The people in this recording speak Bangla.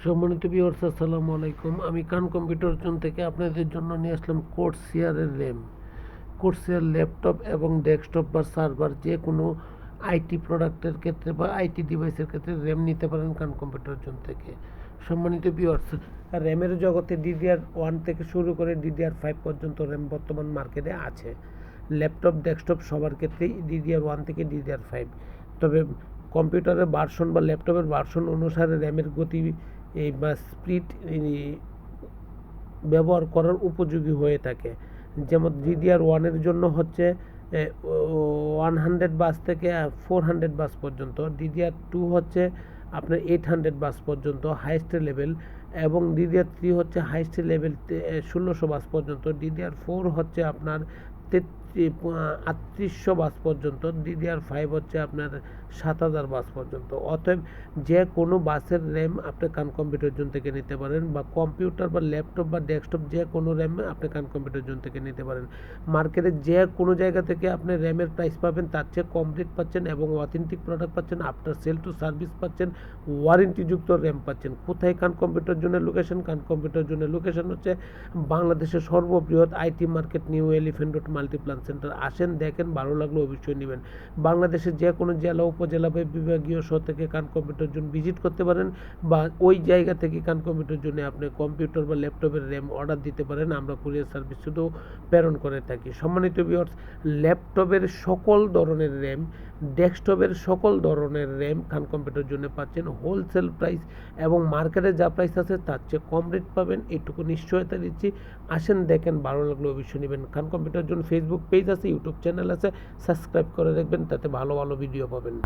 সম্মানিত ভিউয়ার্স, আসসালামু আলাইকুম। আমি কান কম্পিউটার জোন থেকে আপনাদের জন্য নিয়ে আসলাম কোর্সিয়ারের র্যাম। কোর্সিয়ার ল্যাপটপ এবং ডেস্কটপ বা সার্ভার যে কোনো আইটি প্রোডাক্টের ক্ষেত্রে বা আইটি ডিভাইসের ক্ষেত্রে র্যাম নিতে পারেন কান কম্পিউটার জোন থেকে। সম্মানিত ভিউয়ার্স, র্যামের জগতে DDR1 থেকে শুরু করে DDR5 পর্যন্ত র্যাম বর্তমান মার্কেটে আছে। ল্যাপটপ ডেস্কটপ সবার ক্ষেত্রেই DDR1 থেকে DDR5। তবে কম্পিউটারের ভার্সন বা ল্যাপটপের ভার্সন অনুসারে র্যামের গতি বা স্পিড ব্যবহার করার উপযোগী হয়ে থাকে। যেমন DDR1 জন্য হচ্ছে 100 বাস থেকে 400 বাস পর্যন্ত, DDR2 হচ্ছে আপনার 800 বাস পর্যন্ত হাইস্ট লেভেল, এবং DDR3 হচ্ছে হাইস্ট লেভেল 1600 বাস পর্যন্ত, DDR4 হচ্ছে আপনার 3800 বাস পর্যন্ত, DDR5 হচ্ছে আপনার 7000 বাস পর্যন্ত। অতএব যে কোনো বাসের র্যাম আপনি কান কম্পিউটার জোন থেকে নিতে পারেন, বা কম্পিউটার বা ল্যাপটপ বা ডেস্কটপ যে কোনো র্যাম আপনি কান কম্পিউটার জোন থেকে নিতে পারেন। মার্কেটে যে কোনো জায়গা থেকে আপনি র্যামের প্রাইস পাবেন তার চেয়ে কমপ্লিট পাচ্ছেন এবং অথেন্টিক প্রোডাক্ট পাচ্ছেন, আফটার সেল টু সার্ভিস পাচ্ছেন, ওয়ারেন্টিযুক্ত র্যাম পাচ্ছেন। কোথায় কান কম্পিউটার জোনের লোকেশন? কান কম্পিউটার জোনের লোকেশন হচ্ছে বাংলাদেশের সর্ববৃহৎ IT market new elephant road Multiplan centre. আসেন, দেখেন, ভালো লাগলে অবশ্যই নেবেন। বাংলাদেশের যে কোনো জেলা, উপজেলা বা বিভাগীয় শহর থেকে কান কম্পিউটার জোন ভিজিট করতে পারেন, বা ওই জায়গা থেকে কান কম্পিউটার জোনে আপনি কম্পিউটার বা ল্যাপটপের র্যাম অর্ডার দিতে পারেন। আমরা কুরিয়ার সার্ভিস শুধু প্রেরণ করে থাকি। সম্মানিত ভিউয়ার্স, ল্যাপটপের সকল ধরনের র্যাম, ডেস্কটপের সকল ধরনের র্যাম কান কম্পিউটার জন্য পাচ্ছেন হোলসেল প্রাইস, এবং মার্কেটে যা প্রাইস আছে তার চেয়ে কম রেট পাবেন, এইটুকু নিশ্চয়তা দিচ্ছি। আসেন, দেখেন, ভালো লাগলে অবশ্যই নেবেন। কান কম্পিউটার জন্য ফেসবুক পেজ আছে, ইউটিউব চ্যানেল আছে, সাবস্ক্রাইব করে রাখবেন, তাতে ভালো ভালো ভিডিও পাবেন।